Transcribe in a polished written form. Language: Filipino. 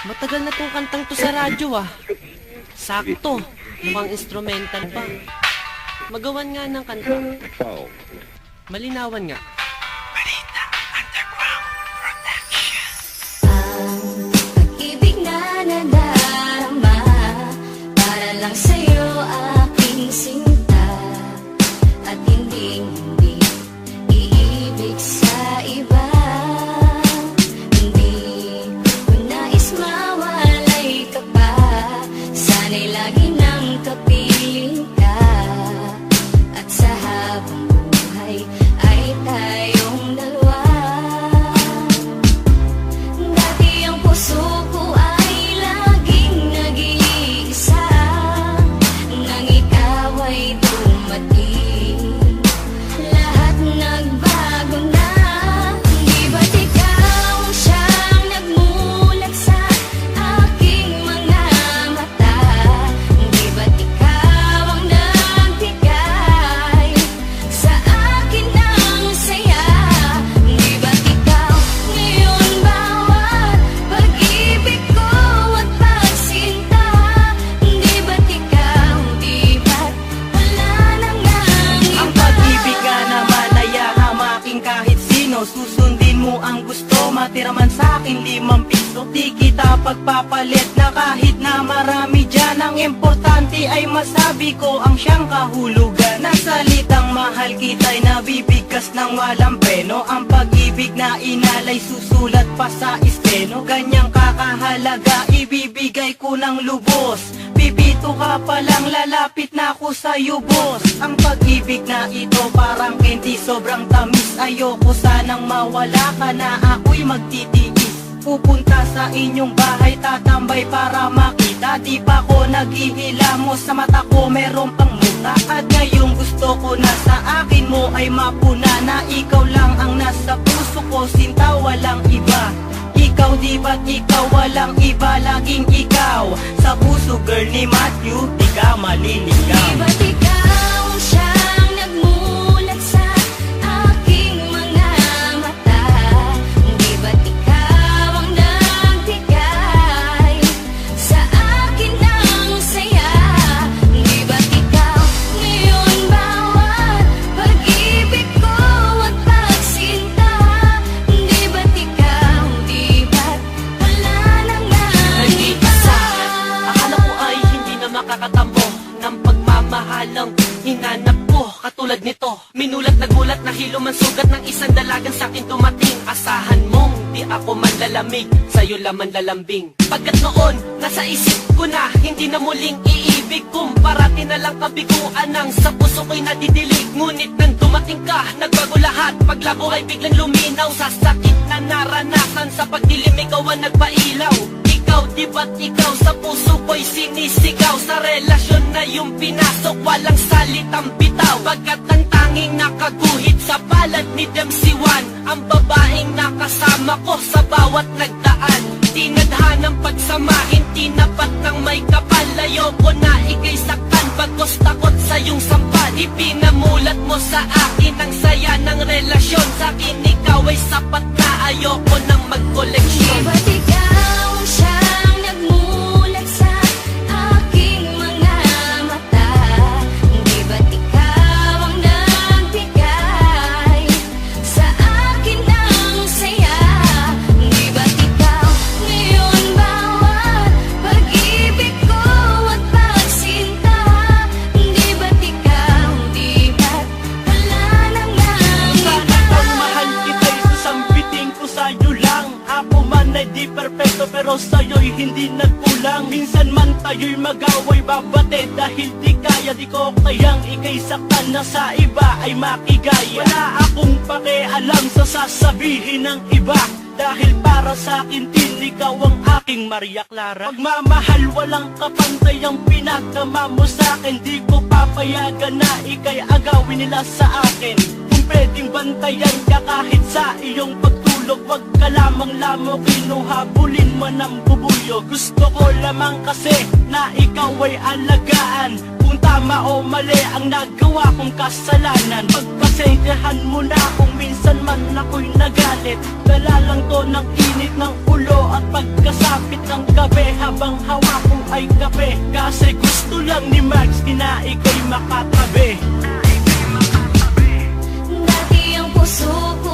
Matagal na tong kantang to sa radyo ah. Sakto. Mukhang instrumental pa. Magawan nga ng kanta. Malinawan nga. Pag-ibig na nadarama para lang sa'yo aking sinta. At hindi iibig sa iba. Hindi ko nais mawalay ka pa. Sana'y lagi nang kapiling ka. At sa habang buhay ay tayong dalawa. Dati ang puso ko ay laging nag-iisa. Nang ikaw ay dumating, lahat nagbago na. Di ba't ikaw ang siyang nagmulat sa aking mga mata? Di ba't ikaw ang nagbigay sa akin ng saya? Di ba't ikaw ngayon bawat pag-ibig ko at pagsinta? Di ba't ikaw, di ba't wala nang Ang iba? pag-ibig ka naman ay hamaking kahit sino. Susundin mo ang gusto, matira man sa'kin 5 piso. Di kita pagpapalit na kahit na marami dyan. Ang importante ay masabi ko ang siyang kahulugan. Na salitang mahal kita'y nabibigkas ng walang preno. Ang pag-ibig na inalay susulat pa sa esteno. Ganyang kakahalaga ibibigay ko ng lubos. Pipito ka pa lang, lalapit na ako sa'yo, boss. Ang pag-ibig na ito parang candy, sobrang tamis. Ayoko sanang mawala ka na ako'y magtitiis. Pupunta sa inyong bahay, tatambay para makita. Di pa ko naghihilamos, sa mata ko meron pang muta. At ngayong gusto ko na sa akin mo ay mapuna. Na ikaw lang ang nasa puso ko, sinta walang iba. Ikaw di ba't ikaw walang iba, laging ikaw. Sa puso girl ni Matthew, di ka Di maliligaw. ba't ikaw ang siyang nagmulat sa aking mga mata? Di ba't ikaw ang nagbigay sa akin ng saya? Di ba't ikaw ngayon bawat pag-ibig ko at pagsinta? Di ba't ikaw, di ba't wala nang Nag-iisa. Akala ko ay hindi na makakatambo ng pagmamahalang hinanap ko. Katulad nito, minulat na gulat na hilo man sugat ng isang dalagang sakin dumating. Asahan mong di ako manlalamig, sa'yo laman lalambing. Pagkat noon, nasa isip ko na hindi na muling iibig. Parati na lang kabiguan ang sa puso ko'y nadidilig. Ngunit nang dumating ka, nagbago lahat. Paglago ay biglang luminaw. Sa sakit na naranasan, sa pagdilim ikaw ang nagpailaw. Ikaw, di ba't ikaw sa puso ko'y sinisigaw? Sa relasyon na yung pinasok, walang salitang bitaw. Pagkat ang tanging nakaguhit sa palad ni Dempsey One, ang babaeng nakasama ko sa bawat nagdaan. Tinadhanang pagsamahin, tinapat ng may kapal. Ayoko na ika'y saktan, bagos takot sa iyong sampal. Ipinamulat mo sa akin ang saya ng relasyon. Sa akin ikaw ay sapat na, ayoko nang Di mag-koleksyon. ba't ikaw ang siyang nagmulat sa aking mga mata? Di ba't ikaw ang nagbigay sa akin ng saya? Di ba't ikaw ngayon bawat pag-ibig ko at pagsinta? Di ba't ikaw, di ba't wala nang Sana iba? kang mahal kita'y sasambiting ko sa'yo lang. Ako man ay di perfecto pero sa'yo'y hindi nagkulang. Minsan man tayo'y mag-away babate dahil di kaya, di ko kayang ika'y saktan na sa iba ay makigaya. Wala akong pakialam sa sasabihin ng iba, dahil para sa akin din ikaw ang aking Maria Clara. Pagmamahal walang kapantay ang pinagdama mo sa akin. Di ko papayagan na ika'y agawin nila sa akin. Kung pwedeng bantayan ka kahit sa iyong pagtulog, wag ka lamang lamok, kinuhabulin mo ng bubuyo. Gusto ko lamang kasi na ikaw ay alagaan. Kung kung tama o mali ang nagawa kong kasalanan. Pagpasensyahan mo na kung minsan man ako'y nagalit. Dala lang to ng init ng ulo at pagkasapit ng gabi, habang hawak ko ay kape. Kasi gusto lang ni Max na ika'y makatabi. Dati ang puso ko